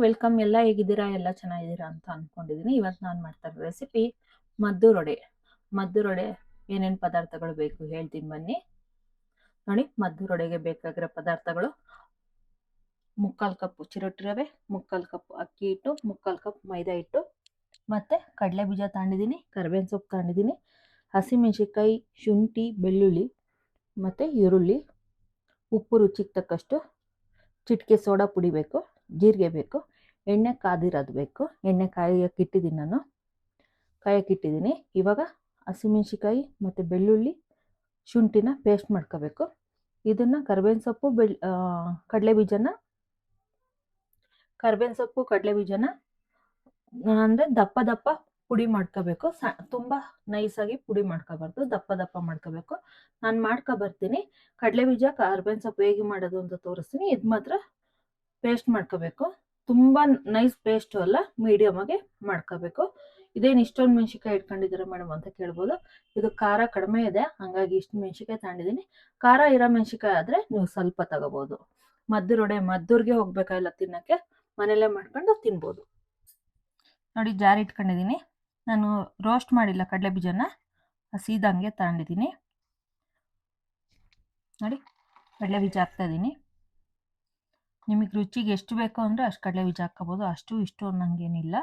Welcome. ಎಲ್ಲ ಹೇಗಿದ್ದೀರಾ? ಎಲ್ಲ ಚೆನ್ನಾಗಿದ್ದೀರಾ ಅಂತ ಅನ್ಕೊಂಡಿದ್ದೀನಿ. ಇವತ್ತು ನಾನು ಮಾಡ್ತಾ ಇರೋ ರೆಸಿಪಿ ಮದ್ದೂರೊಡೆ. ಮದ್ದೂರೊಡೆ ಏನೇನು ಪದಾರ್ಥಗಳು ಬೇಕು ಹೇಳ್ತೀನಿ ಬನ್ನಿ. ನೋಡಿ, ಮದ್ದೂರೊಡೆಗೆ ಬೇಕಾಗಿರೋ ಪದಾರ್ಥಗಳು: 3/4 ಕಪ್ ಚಿರೋಟಿ ರವೆ, 3/4 ಕಪ್ ಅಕ್ಕಿ ಹಿಟ್ಟು, 3/4 ಕಪ್ ಮೈದಾ ಹಿಟ್ಟು, ಮತ್ತೆ ಕಡಲೆ ಬೀಜ ತಗೊಂಡಿದ್ದೀನಿ, ಕರಿಬೇವಿನ ಸೊಪ್ಪು ತಗೊಂಡಿದ್ದೀನಿ, ಹಸಿಮೆಣಸಿಕಾಯಿ, ಶುಂಠಿ, ಬೆಳ್ಳುಳ್ಳಿ ಮತ್ತು ಈರುಳ್ಳಿ, ಉಪ್ಪು ರುಚಿಗೆ ತಕ್ಕಷ್ಟು, ಚಿಟಿಕೆ ಸೋಡಾ ಪುಡಿ ಬೇಕು, ಜೀರಿಗೆ ಬೇಕು, ಎಣ್ಣೆ ಕಾದಿರೋದು ಬೇಕು. ಎಣ್ಣೆ ಕಾಯಕ್ಕಿಟ್ಟಿದ್ದೀನಿ ನಾನು, ಕಾಯಕ್ಕಿಟ್ಟಿದ್ದೀನಿ. ಇವಾಗ ಹಸಿಮೆಣಸಿಕಾಯಿ ಮತ್ತು ಬೆಳ್ಳುಳ್ಳಿ, ಶುಂಠಿನ ಪೇಸ್ಟ್ ಮಾಡ್ಕೋಬೇಕು. ಇದನ್ನು ಕರಿಬೇವಿನ ಸೊಪ್ಪು, ಕಡಲೆ ಬೀಜನ ಅಂದರೆ ದಪ್ಪ ದಪ್ಪ ಪುಡಿ ಮಾಡ್ಕೋಬೇಕು. ತುಂಬ ನೈಸಾಗಿ ಪುಡಿ ಮಾಡ್ಕೋಬಾರ್ದು, ದಪ್ಪ ದಪ್ಪ ಮಾಡ್ಕೋಬೇಕು. ನಾನು ಮಾಡ್ಕೊಬರ್ತೀನಿ. ಕಡಲೆ ಬೀಜ, ಕರಿಬೇವಿನ ಸೊಪ್ಪು ಹೇಗೆ ಮಾಡೋದು ಅಂತ ತೋರಿಸ್ತೀನಿ. ಇದು ಮಾತ್ರ ಪೇಸ್ಟ್ ಮಾಡ್ಕೋಬೇಕು. ತುಂಬ ನೈಸ್ ಪೇಸ್ಟು ಅಲ್ಲ, ಮೀಡಿಯಮ್ ಆಗಿ ಮಾಡ್ಕೋಬೇಕು. ಇದೇನು ಇಷ್ಟೊಂದು ಮೆಣಸಿಕಾಯಿ ಇಟ್ಕೊಂಡಿದ್ದೀರಾ ಮೇಡಮ್ ಅಂತ ಕೇಳ್ಬೋದು. ಇದು ಖಾರ ಕಡಿಮೆ ಇದೆ, ಹಾಗಾಗಿ ಇಷ್ಟು ಮೆಣಸಿಕಾಯಿ ತಗೊಂಡಿದ್ದೀನಿ. ಖಾರ ಇರೋ ಮೆಣಸಿಕಾಯಿ ಆದರೆ ನೀವು ಸ್ವಲ್ಪ ತಗೋಬೋದು. ಮದ್ದೂರೊಡೆ ಮದ್ದೂರಿಗೆ ಹೋಗ್ಬೇಕಾಗಿಲ್ಲ ತಿನ್ನೋಕ್ಕೆ, ಮನೆಯಲ್ಲೇ ಮಾಡ್ಕೊಂಡು ತಿನ್ಬೋದು. ನೋಡಿ, ಜಾರ್ ಇಟ್ಕೊಂಡಿದ್ದೀನಿ. ನಾನು ರೋಸ್ಟ್ ಮಾಡಿಲ್ಲ ಕಡಲೆ ಬೀಜನ, ಹಸಿದಂಗೆ ತಗೊಂಡಿದ್ದೀನಿ. ನೋಡಿ, ಕಡಲೆ ಬೀಜ ಹಾಕ್ತಾಯಿದ್ದೀನಿ. ನಿಮಗೆ ರುಚಿಗೆ ಎಷ್ಟು ಬೇಕೋ ಅಂದರೆ ಅಷ್ಟು ಕಡಲೆ ಬೀಜ ಹಾಕ್ಕೋಬೋದು, ಅಷ್ಟು ಇಷ್ಟು ಅನ್ನಂಗೇನಿಲ್ಲ.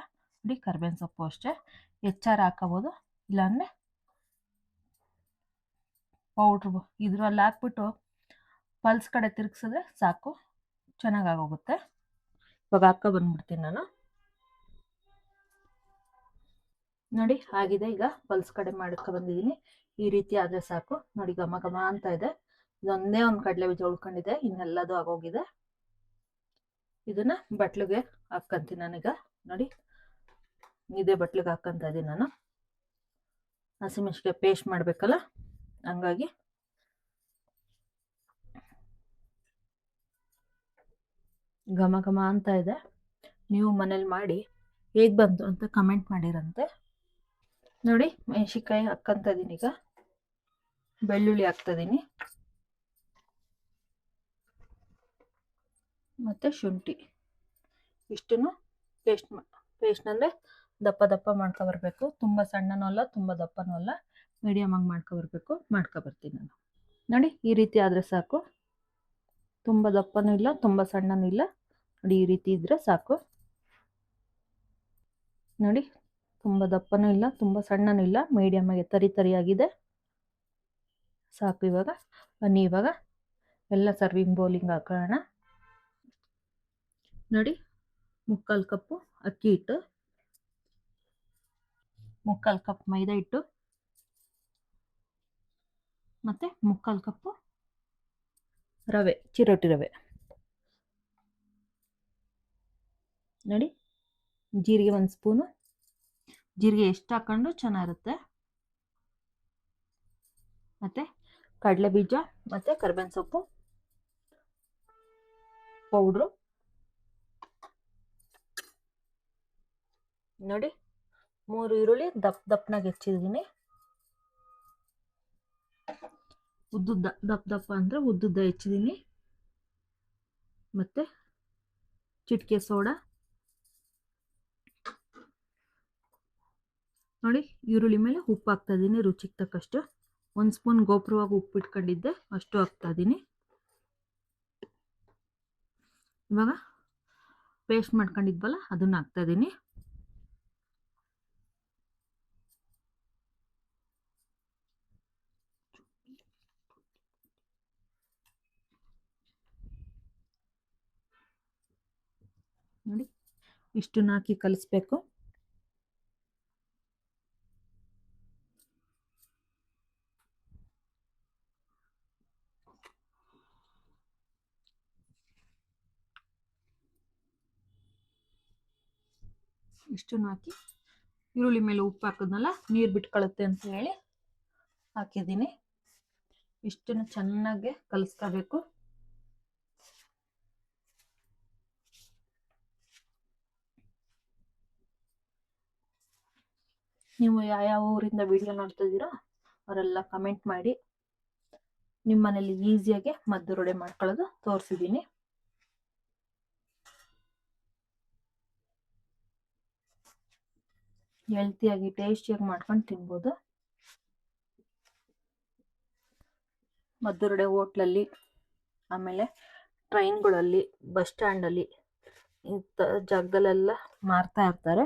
ನೋಡಿ, ಕರಿಬೇವಿನ ಸೊಪ್ಪು ಅಷ್ಟೇ, ಹೆಚ್ಚಾರು ಹಾಕ್ಕೋಬೋದು, ಇಲ್ಲಾಂದರೆ ಪೌಡ್ರು ಇದರಲ್ಲಿ ಹಾಕ್ಬಿಟ್ಟು ಪಲ್ಸ್ ಕಡೆ ತಿರುಗಿಸಿದ್ರೆ ಸಾಕು, ಚೆನ್ನಾಗಾಗೋಗುತ್ತೆ. ಇವಾಗ ಬಂದ್ಬಿಡ್ತೀನಿ ನಾನು. ನೋಡಿ, ಆಗಿದೆ. ಈಗ ಪಲ್ಸ್ ಕಡೆ ಬಂದಿದ್ದೀನಿ. ಈ ರೀತಿ ಆದರೆ ಸಾಕು. ನೋಡಿ, ಘಮ ಘಮ ಅಂತ ಇದೆ. ಇದೊಂದೇ ಒಂದು ಕಡಲೆ ಬೀಜ ಉಳ್ಕೊಂಡಿದೆ, ಇನ್ನೆಲ್ಲದು ಆಗೋಗಿದೆ. ಇದನ್ನ ಬಟ್ಲಿಗೆ ಹಾಕ್ಕಂತೀನಿ ನಾನೀಗ. ನೋಡಿ, ಇದೇ ಬಟ್ಲಿಗೆ ಹಾಕ್ಕಂತ ಇದ್ದೀನಿ ನಾನು. ಹಸಿಮೆಣಸಿಗೆ ಪೇಸ್ಟ್ ಮಾಡಬೇಕಲ್ಲ, ಹಂಗಾಗಿ ಘಮ ಘಮ ಅಂತ ಇದೆ. ನೀವು ಮನೇಲಿ ಮಾಡಿ ಹೇಗೆ ಬಂತು ಅಂತ ಕಮೆಂಟ್ ಮಾಡಿರಂತೆ. ನೋಡಿ, ಮೆಣಸಿಕಾಯಿ ಹಾಕ್ಕಂತ ಇದ್ದೀನಿ. ಈಗ ಬೆಳ್ಳುಳ್ಳಿ ಹಾಕ್ತಾಯಿದ್ದೀನಿ, ಮತ್ತು ಶುಂಠಿ. ಇಷ್ಟನ್ನು ಪೇಸ್ಟ್ ಅಂದರೆ ದಪ್ಪ ದಪ್ಪ ಮಾಡ್ಕೊಬರ್ಬೇಕು. ತುಂಬ ಸಣ್ಣನೂ ಅಲ್ಲ, ತುಂಬ ದಪ್ಪನೂ ಅಲ್ಲ, ಮೀಡಿಯಮ್ ಆಗಿ ಮಾಡ್ಕೊಬರ್ತೀನಿ ನಾನು. ನೋಡಿ, ಈ ರೀತಿ ಆದರೆ ಸಾಕು. ತುಂಬ ದಪ್ಪನೂ ಇಲ್ಲ, ತುಂಬ ಸಣ್ಣನೂ ಇಲ್ಲ. ನೋಡಿ, ಈ ರೀತಿ ಇದ್ದರೆ ಸಾಕು. ನೋಡಿ, ತುಂಬ ದಪ್ಪನೂ ಇಲ್ಲ, ತುಂಬ ಸಣ್ಣನೂ ಇಲ್ಲ, ಮೀಡಿಯಮ್ ಆಗಿ ತರಿಯಾಗಿದೆ, ಸಾಕು. ಇವಾಗ ಬನ್ನಿ, ಇವಾಗ ಎಲ್ಲ ಸರ್ವಿಂಗ್ ಬೌಲಿಂಗ್ ಹಾಕೋಣ. ನೋಡಿ, 3/4 ಕಪ್ಪು ಅಕ್ಕಿ ಹಿಟ್ಟು, 3/4 ಕಪ್ ಮೈದಾ ಹಿಟ್ಟು, ಮತ್ತು 3/4 ಕಪ್ಪು ರವೆ, ಚಿರೋಟಿ ರವೆ. ನೋಡಿ, ಜೀರಿಗೆ 1 ಸ್ಪೂನು. ಜೀರಿಗೆ ಎಷ್ಟು ಹಾಕೊಂಡು ಚೆನ್ನಾಗಿರುತ್ತೆ. ಮತ್ತು ಕಡಲೆ ಬೀಜ ಮತ್ತು ಕರಿಬೇವಿನ ಸೊಪ್ಪು ಪೌಡ್ರು. ನೋಡಿ, 3 ಈರುಳ್ಳಿ ದಪ್ಪನಾಗಿ ಹೆಚ್ಚಿದ್ದೀನಿ. ಉದ್ದುದ್ದ ದಪ್ಪ ಅಂದರೆ ಉದ್ದುದ್ದ ಹೆಚ್ಚಿದ್ದೀನಿ. ಮತ್ತು ಚಿಟಿಕೆ ಸೋಡಾ. ನೋಡಿ, ಈರುಳ್ಳಿ ಮೇಲೆ ಉಪ್ಪು ಹಾಕ್ತಾಯಿದ್ದೀನಿ ರುಚಿಗೆ ತಕ್ಕಷ್ಟು. 1 ಸ್ಪೂನ್ ಗೋಪುರವಾಗಿ ಉಪ್ಪು ಇಟ್ಕೊಂಡಿದ್ದೆ, ಅಷ್ಟು ಹಾಕ್ತಾಯಿದ್ದೀನಿ. ಇವಾಗ ಪೇಸ್ಟ್ ಮಾಡ್ಕೊಂಡಿದ್ವಲ್ಲ, ಅದನ್ನು ಹಾಕ್ತಾಯಿದ್ದೀನಿ. ನೋಡಿ, ಇಷ್ಟನ್ನು ಹಾಕಿ ಕಲಿಸ್ಬೇಕು. ಇಷ್ಟನ್ನು ಹಾಕಿ, ಈರುಳ್ಳಿ ಮೇಲೆ ಉಪ್ಪು ಹಾಕಿದ್ನಲ್ಲ, ನೀರು ಬಿಟ್ಕೊಳ್ಳುತ್ತೆ ಅಂತ ಹೇಳಿ ಹಾಕಿದ್ದೀನಿ. ಇಷ್ಟನ್ನು ಚೆನ್ನಾಗಿ ಕಲಿಸ್ಕೋಬೇಕು. ನೀವು ಯಾವ ಊರಿಂದ ವಿಡಿಯೋ ನೋಡ್ತಾ ಇದ್ದೀರೋ ಅವರೆಲ್ಲ ಕಮೆಂಟ್ ಮಾಡಿ. ನಿಮ್ಮ ಮನೇಲಿ ಈಸಿಯಾಗಿ ಮದ್ದೂರೊಡೆ ಮಾಡ್ಕೊಳ್ಳೋದು ತೋರಿಸಿದ್ದೀನಿ. ಹೆಲ್ತಿಯಾಗಿ ಟೇಸ್ಟಿಯಾಗಿ ಮಾಡ್ಕೊಂಡು ತಿನ್ಬೋದು. ಮದ್ದೂರೊಡೆ ಹೋಟ್ಲಲ್ಲಿ, ಆಮೇಲೆ ಟ್ರೈನ್ಗಳಲ್ಲಿ, ಬಸ್ ಸ್ಟ್ಯಾಂಡಲ್ಲಿ ಇಂಥ ಜಾಗದಲ್ಲೆಲ್ಲ ಮಾರ್ತಾ ಇರ್ತಾರೆ.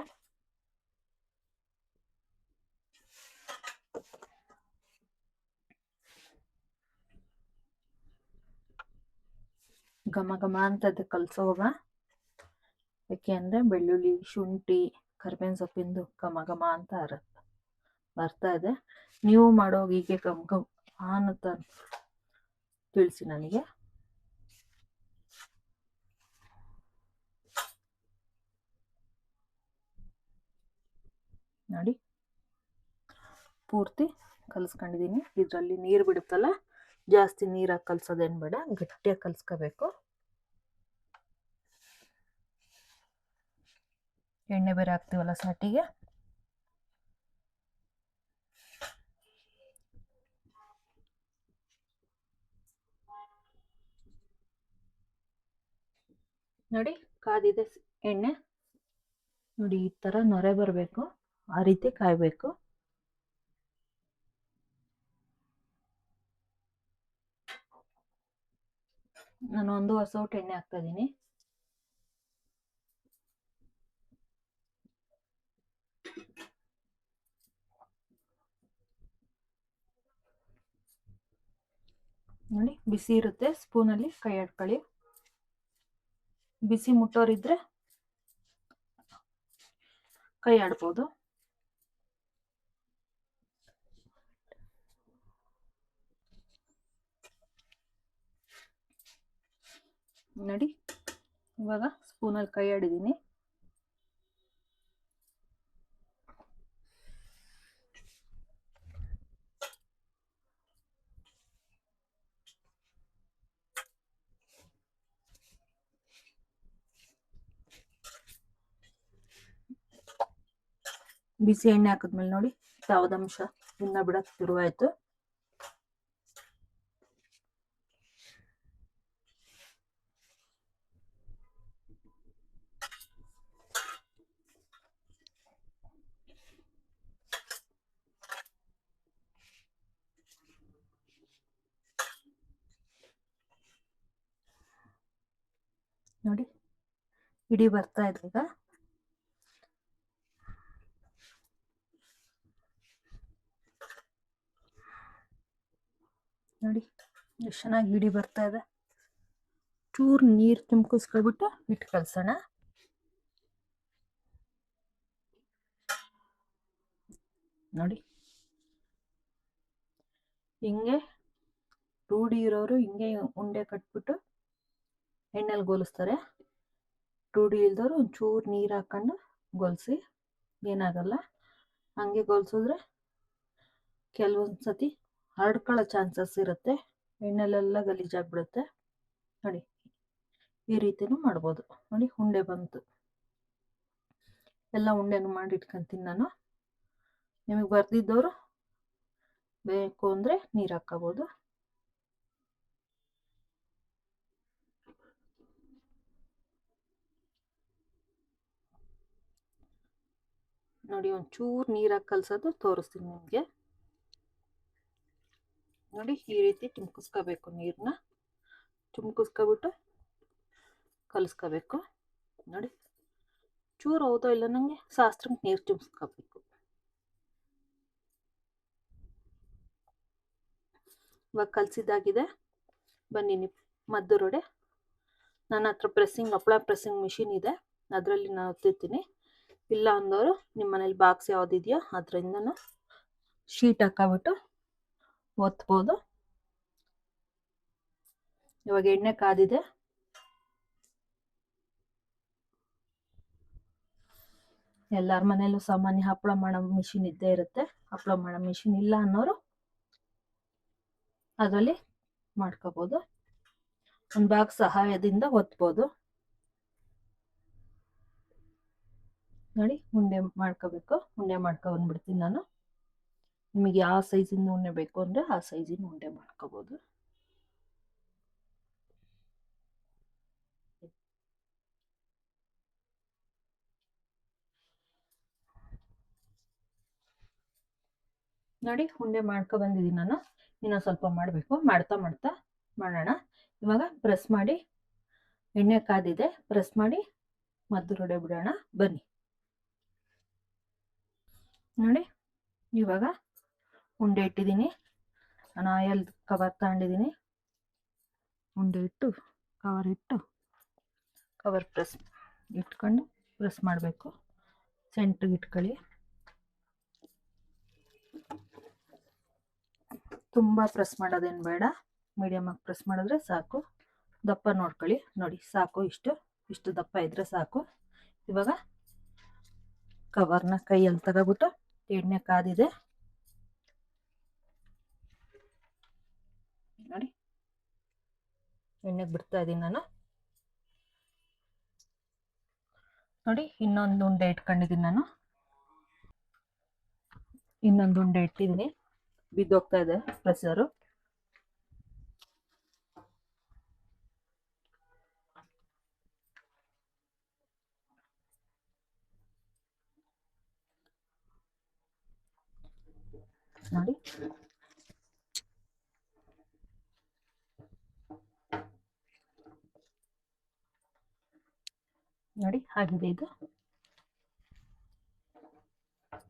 ಘಮ ಘಮ ಅಂತದ್ದು ಕಲಸುವಾಗ, ಯಾಕೆ ಅಂದರೆ ಬೆಳ್ಳುಳ್ಳಿ, ಶುಂಠಿ, ಕರಿಬೇವಿನ ಸೊಪ್ಪಿಂದು ಘಮ ಘಮ ಅಂತ ಬರ್ತಾ ಇದೆ. ನೀವು ಮಾಡೋವಾಗ ಹೀಗೆ ಘಮ ಘಮ ಅನ್ನುತ್ತ ತಿಳಿಸಿ ನನಗೆ. ನೋಡಿ ಪೂರ್ತಿ ಕಲಿಸ್ಕೊಂಡಿದ್ದೀನಿ. ಇದರಲ್ಲಿ ನೀರು ಬಿಡುತ್ತಲ್ಲ, ಜಾಸ್ತಿ ನೀರಾಗಿ ಕಲಸೋದೇನು ಬೇಡ, ಗಟ್ಟಿಯಾಗಿ ಕಲಿಸ್ಕೋಬೇಕು. ಎಣ್ಣೆ ಬೇರೆ ಹಾಕ್ತೀವಲ್ಲ ಸಾಟಿಗೆ. ನೋಡಿ ಕಾದಿದೆ ಎಣ್ಣೆ. ನೋಡಿ ಈ ಥರ ನೊರೆ ಬರಬೇಕು, ಆ ರೀತಿ ಕಾಯಬೇಕು. ನಾನು 1 ಸೌಟ್ ಎಣ್ಣೆ ಹಾಕ್ತಾ ಇದ್ದೀನಿ. ನೋಡಿ ಬಿಸಿ ಇರುತ್ತೆ, ಸ್ಪೂನಲ್ಲಿ ಕೈ ಆಡ್ಕೊಳ್ಳಿ. ಬಿಸಿ ಮುಟ್ಟೋರಿದ್ರೆ ಕೈ ಆಡ್ಬೋದು. ನೋಡಿ ಇವಾಗ ಸ್ಪೂನಲ್ಲಿ ಕೈ ಆಡಿದ್ದೀನಿ. ಬಿಸಿ ಎಣ್ಣೆ ಹಾಕಿದ್ಮೇಲೆ ನೋಡಿ ಯಾವುದಂಶ ಇನ್ನ ಬಿಡಕ್ಕೆ ಶುರುವಾಯಿತು. ನೋಡಿ ಇಡೀ ಬರ್ತಾ ಇದೆ ಈಗ. ನೋಡಿ ಎಷ್ಟು ಚೆನ್ನಾಗಿ ಇಡೀ ಬರ್ತಾ ಇದೆ. ಚೂರು ನೀರು ತುಂಬಿಸ್ಕೊಬಿಟ್ಟು ಇಟ್ಟು ಕಳ್ಸೋಣ. ನೋಡಿ ಹಿಂಗೆ ರೂಢಿ ಇರೋರು ಹಿಂಗೆ ಉಂಡೆ ಕಟ್ಬಿಟ್ಟು ಎಣ್ಣೆಲಿ ಗೋಲಿಸ್ತಾರೆ. ರೂಢಿ ಇಲ್ದವರು ಒಂಚೂರು ನೀರು ಹಾಕೊಂಡು ಗೊಲ್ಸಿ, ಏನಾಗಲ್ಲ. ಹಂಗೆ ಗೊಲ್ಸಿದ್ರೆ ಕೆಲವೊಂದು ಸತಿ ಹರಡ್ಕೊಳ್ಳೋ ಚಾನ್ಸಸ್ ಇರುತ್ತೆ, ಎಣ್ಣೆಲೆಲ್ಲ ಗಲೀಜಾಗ್ಬಿಡುತ್ತೆ. ನೋಡಿ ಈ ರೀತಿನೂ ಮಾಡ್ಬೋದು. ನೋಡಿ ಉಂಡೆ ಬಂತು. ಎಲ್ಲ ಉಂಡೆನೂ ಮಾಡಿ ಇಟ್ಕೊಂತೀನಿ ನಾನು. ನಿಮಗೆ ಬರ್ದಿದ್ದವರು ಬೇಕು ಅಂದರೆ ನೀರು ಹಾಕ್ಕೋಬೋದು. ನೋಡಿ ಒಂಚೂರು ನೀರಾಗಿ ಕಲಸೋದು ತೋರಿಸ್ತೀನಿ ನಿಮಗೆ. ನೋಡಿ ಈ ರೀತಿ ಚಿಮ್ಕಿಸ್ಕೋಬೇಕು, ನೀರನ್ನ ಚಿಮ್ಕಿಸ್ಕೊಬಿಟ್ಟು ಕಲಿಸ್ಕೋಬೇಕು. ನೋಡಿ ಚೂರು ಹೌದೋ ಇಲ್ಲ ನನಗೆ ಶಾಸ್ತ್ರಕ್ಕೆ ನೀರು ಚಿಮ್ಸ್ಕೋಬೇಕು. ಇವಾಗ ಕಲಸಿದ್ದಾಗಿದೆ. ಬನ್ನಿ ನೀವು ಮದ್ದೂರೊಡೆ. ನನ್ನ ಹತ್ರ ಹಪ್ಪಳ ಪ್ರೆಸ್ಸಿಂಗ್ ಮಿಷಿನ್ ಇದೆ, ಅದರಲ್ಲಿ ನಾನು ಒತ್ತಿರ್ತೀನಿ. ಇಲ್ಲ ಅಂದವರು ನಿಮ್ಮ ಮನೇಲಿ ಬಾಕ್ಸ್ ಯಾವುದಿದೆಯೋ ಅದರಿಂದ ಶೀಟ್ ಹಾಕ್ಬಿಟ್ಟು ಒತ್ಬೋದು. ಇವಾಗ ಎಣ್ಣೆ ಕಾದಿದೆ. ಎಲ್ಲರ ಮನೇಲೂ ಸಾಮಾನ್ಯ ಹಪ್ಪಳ ಮಾಡೋ ಮಿಷಿನ್ ಇದ್ದೇ ಇರುತ್ತೆ. ಹಪ್ಪಳ ಮಾಡೋ ಮಿಷಿನ್ ಇಲ್ಲ ಅನ್ನೋರು ಅದರಲ್ಲಿ ಮಾಡ್ಕೋಬೋದು. ಒಂದು ಬಾಕ್ಸ್ ಸಹಾಯದಿಂದ ಒತ್ಬೋದು. ನೋಡಿ ಉಂಡೆ ಮಾಡ್ಕೋಬೇಕು. ಉಂಡೆ ಬಂದ್ಬಿಡ್ತೀನಿ ನಾನು. ನಿಮಗೆ ಯಾವ ಸೈಜಿಂದ ಉಂಡೆ ಬೇಕು ಅಂದರೆ ಆ ಸೈಜಿನ ಉಂಡೆ ಮಾಡ್ಕೋಬೋದು. ನೋಡಿ ಉಂಡೆ ಮಾಡ್ಕೊ ಬಂದಿದ್ದೀನಿ ನಾನು. ಇನ್ನೊಂದು ಸ್ವಲ್ಪ ಮಾಡಬೇಕು. ಮಾಡ್ತಾ ಮಾಡ್ತಾ ಮಾಡೋಣ. ಇವಾಗ ಪ್ರೆಸ್ ಮಾಡಿ, ಎಣ್ಣೆ ಕಾದಿದೆ, ಪ್ರೆಸ್ ಮಾಡಿ ಮದ್ದು ರೊಡೆ ಬಿಡೋಣ ಬನ್ನಿ. ನೋಡಿ ಇವಾಗ ಉಂಡೆ ಇಟ್ಟಿದ್ದೀನಿ. ನಾನು ಆಯಲ್ ಕವರ್ ತಗೊಂಡಿದ್ದೀನಿ. ಉಂಡೆ ಇಟ್ಟು ಕವರ್ ಪ್ರೆಸ್ ಇಟ್ಕೊಂಡು ಪ್ರೆಸ್ ಮಾಡಬೇಕು. ಸೆಂಟ್ರಿಗೆ ಇಟ್ಕೊಳ್ಳಿ. ತುಂಬ ಪ್ರೆಸ್ ಮಾಡೋದೇನು ಬೇಡ, ಮೀಡಿಯಮಾಗಿ ಪ್ರೆಸ್ ಮಾಡಿದ್ರೆ ಸಾಕು. ದಪ್ಪ ನೋಡ್ಕೊಳ್ಳಿ. ನೋಡಿ ಸಾಕು, ಇಷ್ಟು ದಪ್ಪ ಇದ್ರೆ ಸಾಕು. ಇವಾಗ ಕವರ್ನ ಕೈಯಲ್ಲಿ ತಗೋಬಿಟ್ಟು, ಎಣ್ಣೆ ಕಾದಿದೆ ನೋಡಿ, ಎಣ್ಣೆಗೆ ಬಿಡ್ತಾ ಇದ್ದೀನಿ ನಾನು. ನೋಡಿ ಇನ್ನೊಂದು ಉಂಡೆ ಇಟ್ಕೊಂಡಿದ್ದೀನಿ ನಾನು. ಇನ್ನೊಂದು ಉಂಡೆ ಇಟ್ಟಿದ್ದೀನಿ, ಬಿದ್ದೋಗ್ತಾ ಇದೆ ಪ್ರೆಸರು. ನೋಡಿ ನೋಡಿ ಆಗಿದೆ ಇದು.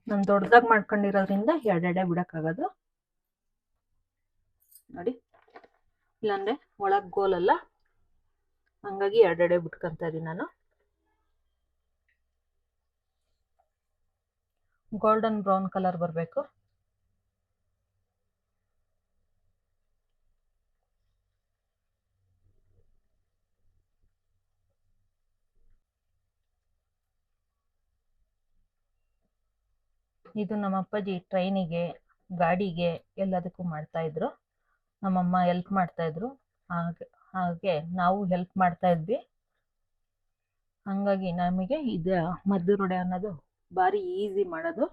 ನಾನು ದೊಡ್ಡದಾಗಿ ಮಾಡ್ಕೊಂಡಿರೋದ್ರಿಂದ ಎರಡೆರಡೆ ಬಿಡಕ್ಕಾಗೋದು. ನೋಡಿ, ಇಲ್ಲಾಂದ್ರೆ ಒಳಗೆ ಗೋಲಲ್ಲ, ಹಂಗಾಗಿ ಎರಡೆರಡೆ ಬಿಟ್ಕೊಂತ ಇದೀನಿ ನಾನು. ಗೋಲ್ಡನ್ ಬ್ರೌನ್ ಕಲರ್ ಬರಬೇಕು. ಇದು ನಮ್ಮ ಅಪ್ಪಾಜಿ ಟ್ರೈನಿಗೆ, ಗಾಡಿಗೆ ಎಲ್ಲದಕ್ಕೂ ಮಾಡ್ತಾ ಇದ್ರು. ನಮ್ಮಮ್ಮ ಹೆಲ್ಪ್ ಮಾಡ್ತಾ ಇದ್ರು. ಹಾಗೆ ನಾವು ಹೆಲ್ಪ್ ಮಾಡ್ತಾ ಇದ್ವಿ. ಹಂಗಾಗಿ ನಮಗೆ ಇದು ಮದ್ದು ರೊಡೆ ಅನ್ನೋದು ಭಾರಿ ಈಸಿ ಮಾಡೋದು.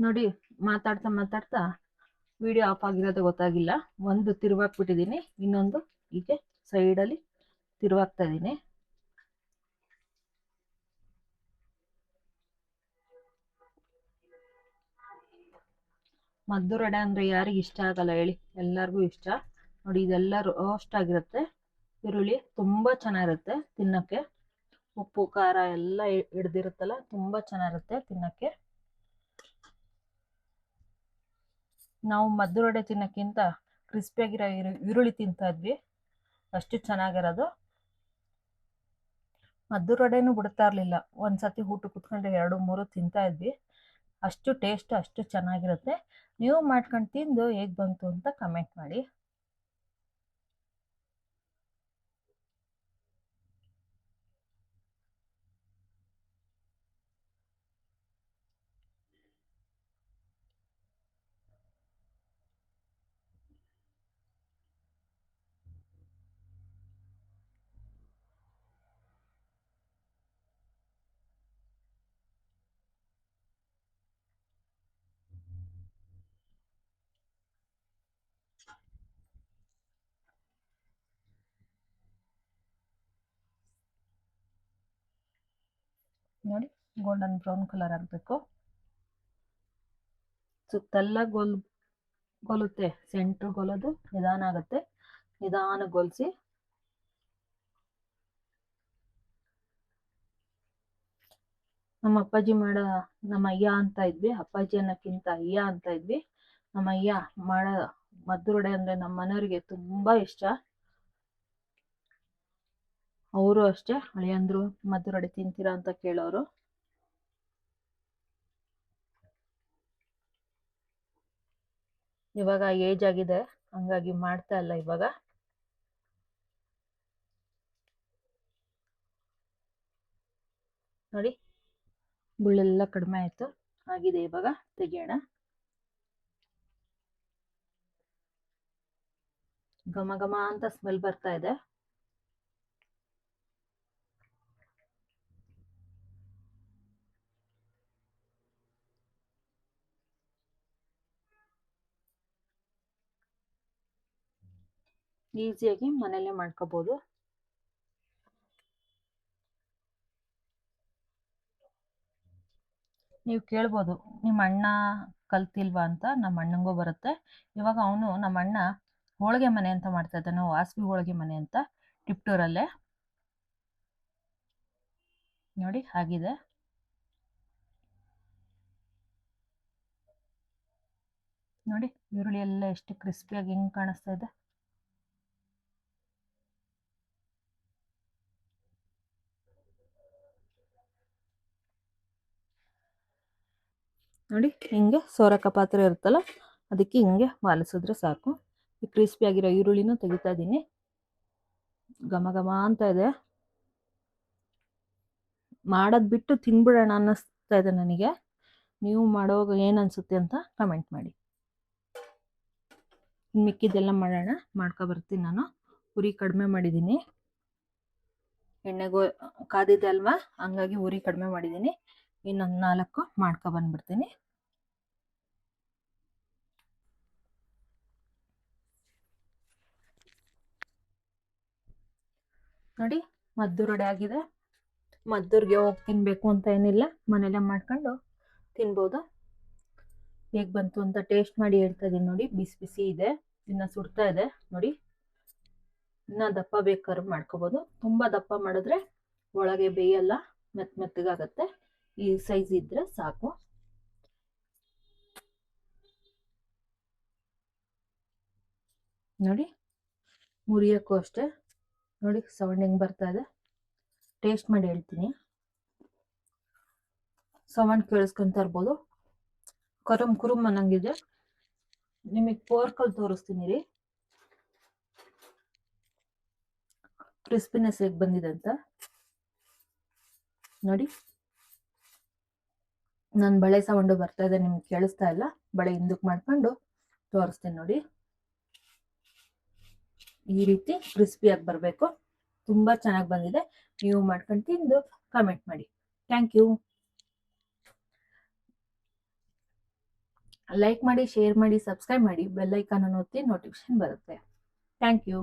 ನೋಡಿ ಮಾತಾಡ್ತಾ ಮಾತಾಡ್ತಾ ವಿಡಿಯೋ ಆಫ್ ಆಗಿರೋದು ಗೊತ್ತಾಗಿಲ್ಲ. ಒಂದು ತಿರುವಾಕ್ಬಿಟ್ಟಿದ್ದೀನಿ, ಇನ್ನೊಂದು ಹೀಗೆ ಸೈಡಲ್ಲಿ ತಿರುವಾಕ್ತಾ ಇದ್ದೀನಿ. ಮದ್ದು ರೊಡೆ ಅಂದರೆ ಯಾರಿಗೆ ಇಷ್ಟ ಆಗಲ್ಲ ಹೇಳಿ, ಎಲ್ಲರಿಗೂ ಇಷ್ಟ. ನೋಡಿ ಇದೆಲ್ಲ ರೋಸ್ಟ್ ಆಗಿರುತ್ತೆ. ಈರುಳ್ಳಿ ತುಂಬ ಚೆನ್ನಾಗಿರುತ್ತೆ ತಿನ್ನೋಕ್ಕೆ. ಉಪ್ಪು ಖಾರ ಎಲ್ಲ ಹಿಡ್ದಿರುತ್ತಲ್ಲ, ತುಂಬ ಚೆನ್ನಾಗಿರುತ್ತೆ ತಿನ್ನೋಕ್ಕೆ. ನಾವು ಮದ್ದು ರೊಡೆ ತಿನ್ನೋಕ್ಕಿಂತ ಕ್ರಿಸ್ಪಿಯಾಗಿರೋ ಈರುಳ್ಳಿ ತಿಂತಾ ಇದ್ವಿ, ಅಷ್ಟು ಚೆನ್ನಾಗಿರೋದು. ಮದ್ದು ರೊಡೆನೂ ಬಿಡ್ತಾ ಇರಲಿಲ್ಲ. ಒಂದ್ಸತಿ ಊಟ ಕುತ್ಕೊಂಡ್ರೆ 2-3 ತಿಂತಾ ಇದ್ವಿ. ಅಷ್ಟು ಟೇಸ್ಟ್, ಅಷ್ಟು ಚೆನ್ನಾಗಿರುತ್ತೆ. ನೀವು ಮಾಡ್ಕೊಂಡು ತಿಂದು ಹೇಗೆ ಬಂತು ಅಂತ ಕಮೆಂಟ್ ಮಾಡಿ. ನೋಡಿ ಗೋಲ್ಡನ್ ಬ್ರೌನ್ ಕಲರ್ ಆಗಬೇಕು. ಸುತ್ತೆಲ್ಲ ಗೊಲುತ್ತೆ, ಸೆಂಟ್ರ್ ಗೊಲೋದು ನಿಧಾನ ಆಗುತ್ತೆ. ನಿಧಾನ ಗೊಲಿಸಿ. ನಮ್ಮ ಅಪ್ಪಾಜಿ ನಮ್ಮ ಅಯ್ಯ ಅಂತ ಇದ್ವಿ. ಅಪ್ಪಾಜಿ ಅನ್ನೋಕ್ಕಿಂತ ಅಯ್ಯ ಅಂತ ಇದ್ವಿ. ನಮ್ಮ ಅಯ್ಯ ಮಾಡೋ ಮದ್ದು ರೊಡೆ ಅಂದರೆ ನಮ್ಮ ಮನೆಯವ್ರಿಗೆ ತುಂಬ ಇಷ್ಟ. ಅವರು ಅಷ್ಟೇ, ಅಳಿಯಂದ್ರು ಮದ್ದು ರೊಡೆ ತಿಂತೀರಾ ಅಂತ ಕೇಳೋರು. ಇವಾಗ ಏಜ್ ಆಗಿದೆ, ಹಂಗಾಗಿ ಮಾಡ್ತಾ ಇಲ್ಲ ಇವಾಗ. ನೋಡಿ ಬುಳ್ಳೆಲ್ಲ ಕಡಿಮೆ ಆಯಿತು, ಆಗಿದೆ. ಇವಾಗ ತೆಗಿಯೋಣ. ಘಮ ಘಮ ಅಂತ ಸ್ಮೆಲ್ ಬರ್ತಾ ಇದೆ. ಈಸಿಯಾಗಿ ಮನೆಯಲ್ಲೇ ಮಾಡ್ಕೋಬೋದು. ನೀವು ಕೇಳ್ಬೋದು ನಿಮ್ಮ ಅಣ್ಣ ಕಲ್ತಿಲ್ವಾ ಅಂತ. ನಮ್ಮ ಅಣ್ಣಂಗೂ ಬರುತ್ತೆ. ಇವಾಗ ಅವನು ನಮ್ಮ ಅಣ್ಣ ಹೋಳಿಗೆ ಮನೆ ಅಂತ ಮಾಡ್ತಾ ಇದ್ದಾನೆ, ವಾಸವಿ ಹೋಳಿಗೆ ಮನೆ ಅಂತ ಟಿಪ್ಟೂರಲ್ಲೇ. ನೋಡಿ ಆಗಿದೆ. ನೋಡಿ ಈರುಳ್ಳಿ ಎಲ್ಲ ಎಷ್ಟು ಕ್ರಿಸ್ಪಿಯಾಗಿ ಹೆಂಗೆ ಕಾಣಿಸ್ತಾ ಇದೆ. ನೋಡಿ ಹಿಂಗೆ ಸೋರಕ ಪಾತ್ರೆ ಇರುತ್ತಲ್ಲ ಅದಕ್ಕೆ ಹಿಂಗೆ ವಾಲಿಸಿದ್ರೆ ಸಾಕು. ಈ ಕ್ರಿಸ್ಪಿ ಆಗಿರೋ ಈರುಳ್ಳಿನೂ ತೆಗಿತಾ ಇದ್ದೀನಿ. ಘಮ ಘಮ ಅಂತ ಇದೆ. ಮಾಡೋದು ಬಿಟ್ಟು ತಿನ್ಬಿಡೋಣ ಅನ್ನಿಸ್ತಾ ಇದೆ ನನಗೆ. ನೀವು ಮಾಡೋವಾಗ ಏನು ಅನಿಸುತ್ತೆ ಅಂತ ಕಮೆಂಟ್ ಮಾಡಿ. ಮಿಕ್ಕಿದ್ದೆಲ್ಲ ಮಾಡೋಣ. ಮಾಡ್ಕೊಬರ್ತೀನಿ ನಾನು. ಉರಿ ಕಡಿಮೆ ಮಾಡಿದ್ದೀನಿ. ಎಣ್ಣೆಗೂ ಕಾದಿದೆ ಅಲ್ವಾ, ಹಂಗಾಗಿ ಉರಿ ಕಡಿಮೆ ಮಾಡಿದ್ದೀನಿ. ಇನ್ನೊಂದು 4 ಮಾಡ್ಕೊಬಂದ್ಬಿಡ್ತೀನಿ. ನೋಡಿ ಮದ್ದು ರೆಡಿ ಆಗಿದೆ. ಮದ್ದೂರಿಗೆ ಹೋಗಿ ತಿನ್ನಬೇಕು ಅಂತ ಏನಿಲ್ಲ, ಮನೇಲೆ ಮಾಡ್ಕೊಂಡು ತಿನ್ಬೋದು. ಹೇಗೆ ಬಂತು ಅಂತ ಟೇಸ್ಟ್ ಮಾಡಿ ಹೇಳ್ತಾ ಇದ್ದೀನಿ. ನೋಡಿ ಬಿಸಿ ಬಿಸಿ ಇದೆ, ಇನ್ನು ಸುಡ್ತಾ ಇದೆ. ನೋಡಿ ಇನ್ನ ದಪ್ಪ ಬೇಕಾದ್ರೂ ಮಾಡ್ಕೋಬೋದು. ತುಂಬ ದಪ್ಪ ಮಾಡಿದ್ರೆ ಒಳಗೆ ಬೇಯಲ್ಲ, ಮೆತ್ತಗಾಗತ್ತೆ. ಈ ಸೈಜ್ ಇದ್ರೆ ಸಾಕು. ನೋಡಿ ಮುರಿಯೋಕ್ಕೂ ಅಷ್ಟೇ. ನೋಡಿ ಸೌಂಡ್ ಹೆಂಗೆ ಬರ್ತಾ ಇದೆ, ಟೇಸ್ಟ್ ಮಾಡಿ ಹೇಳ್ತೀನಿ. ಸೌಂಡ್ ಕೇಳಿಸ್ಕೊಂತ ಇರ್ಬೋದು. ಕುರುಮ್ ಅನ್ನಂಗಿದೆ. ನಿಮಗೆ ಫೋರ್ಕಲ್ಲಿ ತೋರಿಸ್ತೀನಿ ರೀ ಕ್ರಿಸ್ಪಿನೆಸ್ ಹೇಗೆ ಬಂದಿದೆ ಅಂತ. ನೋಡಿ ನನ್ನ ಬಳೆ ಸೌಂಡು ಬರ್ತಾ ಇದೆ, ನಿಮ್ಗೆ ಕೇಳಿಸ್ತಾ ಇಲ್ಲ. ಬಳೆ ಹಿಂದಕ್ಕೆ ಮಾಡ್ಕೊಂಡು ತೋರಿಸ್ತೀನಿ. ನೋಡಿ ಈ ರೀತಿ ಕ್ರಿಸ್ಪಿಯಾಗಿ ಬರಬೇಕು. ತುಂಬ ಚೆನ್ನಾಗಿ ಬಂದಿದೆ. ನೀವು ಮಾಡ್ಕೊಂಡು ತಿಂದು ಕಮೆಂಟ್ ಮಾಡಿ. Thank you. ಲೈಕ್ ಮಾಡಿ, ಶೇರ್ ಮಾಡಿ, ಸಬ್ಸ್ಕ್ರೈಬ್ ಮಾಡಿ, ಬೆಲ್ ಐಕಾನ್ ಅನ್ನು ಒತ್ತಿ, ನೋಟಿಫಿಕೇಶನ್ ಬರುತ್ತೆ. Thank you.